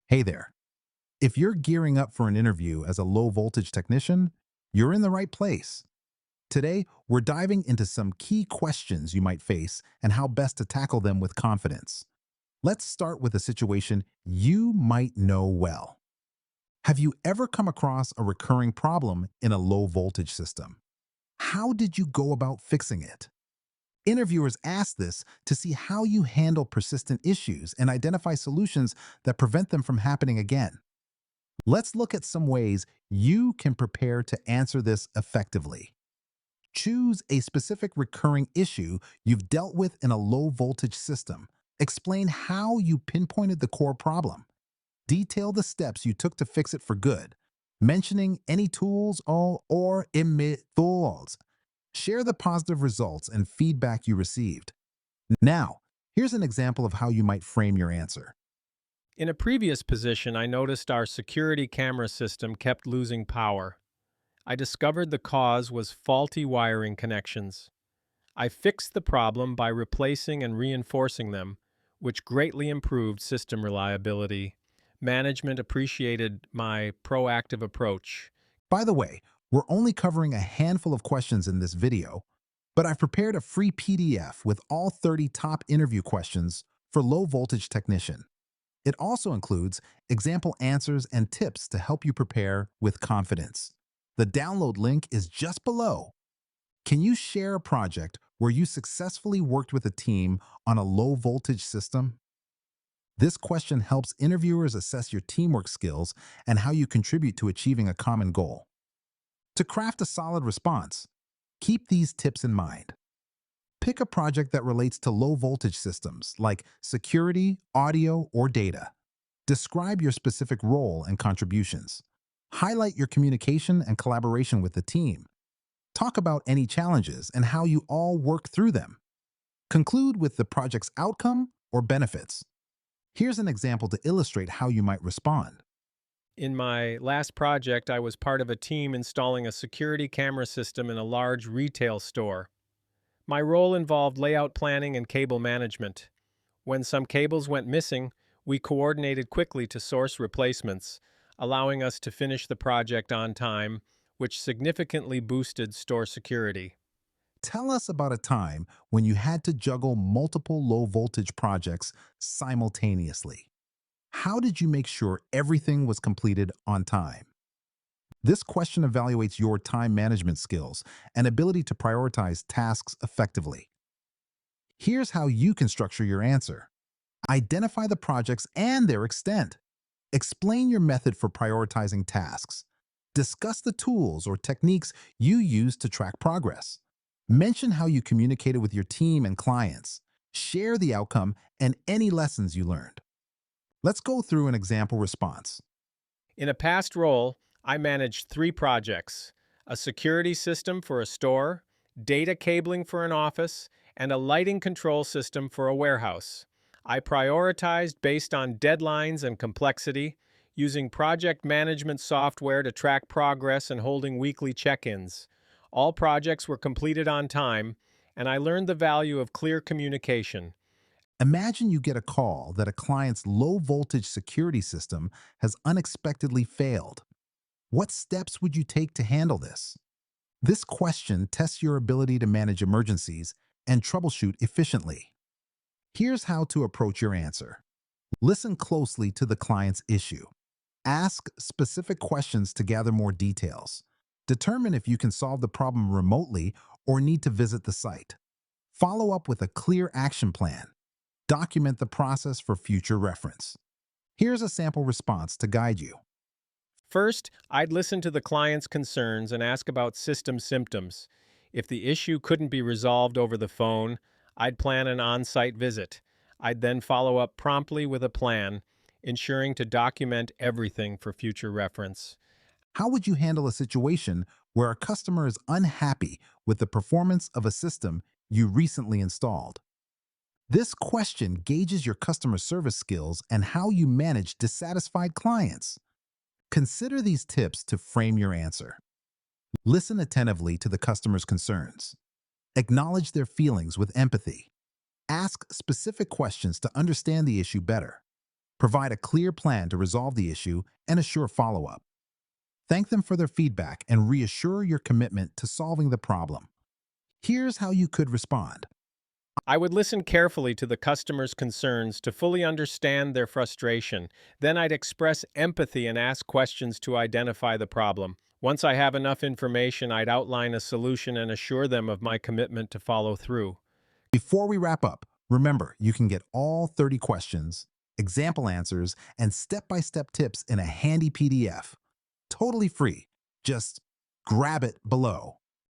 Hey there. If you're gearing up for an interview as a low voltage technician, you're in the right place. Today, we're diving into some key questions you might face and how best to tackle them with confidence. Let's start with a situation you might know well. Have you ever come across a recurring problem in a low voltage system? How did you go about fixing it? Interviewers ask this to see how you handle persistent issues and identify solutions that prevent them from happening again. Let's look at some ways you can prepare to answer this effectively. Choose a specific recurring issue you've dealt with in a low voltage system. Explain how you pinpointed the core problem. Detail the steps you took to fix it for good, mentioning any tools or methods. Share the positive results and feedback you received. Now, here's an example of how you might frame your answer. In a previous position, I noticed our security camera system kept losing power. I discovered the cause was faulty wiring connections. I fixed the problem by replacing and reinforcing them, which greatly improved system reliability. Management appreciated my proactive approach. By the way, we're only covering a handful of questions in this video, but I've prepared a free PDF with all 30 top interview questions for low voltage technician. It also includes example answers and tips to help you prepare with confidence. The download link is just below. Can you share a project where you successfully worked with a team on a low voltage system? This question helps interviewers assess your teamwork skills and how you contribute to achieving a common goal. To craft a solid response, keep these tips in mind. Pick a project that relates to low voltage systems like security, audio, or data. Describe your specific role and contributions. Highlight your communication and collaboration with the team. Talk about any challenges and how you all work through them. Conclude with the project's outcome or benefits. Here's an example to illustrate how you might respond. In my last project, I was part of a team installing a security camera system in a large retail store. My role involved layout planning and cable management. When some cables went missing, we coordinated quickly to source replacements, allowing us to finish the project on time, which significantly boosted store security. Tell us about a time when you had to juggle multiple low voltage projects simultaneously. How did you make sure everything was completed on time? This question evaluates your time management skills and ability to prioritize tasks effectively. Here's how you can structure your answer. Identify the projects and their extent. Explain your method for prioritizing tasks. Discuss the tools or techniques you use to track progress. Mention how you communicated with your team and clients. Share the outcome and any lessons you learned. Let's go through an example response. In a past role, I managed 3 projects: a security system for a store, data cabling for an office, and a lighting control system for a warehouse. I prioritized based on deadlines and complexity, using project management software to track progress and holding weekly check-ins. All projects were completed on time, and I learned the value of clear communication. Imagine you get a call that a client's low voltage security system has unexpectedly failed. What steps would you take to handle this? This question tests your ability to manage emergencies and troubleshoot efficiently. Here's how to approach your answer. Listen closely to the client's issue. Ask specific questions to gather more details. Determine if you can solve the problem remotely or need to visit the site. Follow up with a clear action plan. Document the process for future reference. Here's a sample response to guide you. First, I'd listen to the client's concerns and ask about system symptoms. If the issue couldn't be resolved over the phone, I'd plan an on-site visit. I'd then follow up promptly with a plan, ensuring to document everything for future reference. How would you handle a situation where a customer is unhappy with the performance of a system you recently installed? This question gauges your customer service skills and how you manage dissatisfied clients. Consider these tips to frame your answer. Listen attentively to the customer's concerns. Acknowledge their feelings with empathy. Ask specific questions to understand the issue better. Provide a clear plan to resolve the issue and assure follow-up. Thank them for their feedback and reassure your commitment to solving the problem. Here's how you could respond. I would listen carefully to the customer's concerns to fully understand their frustration. Then I'd express empathy and ask questions to identify the problem. Once I have enough information, I'd outline a solution and assure them of my commitment to follow through. Before we wrap up, remember you can get all 30 questions, example answers, and step-by-step tips in a handy PDF. Totally free. Just grab it below.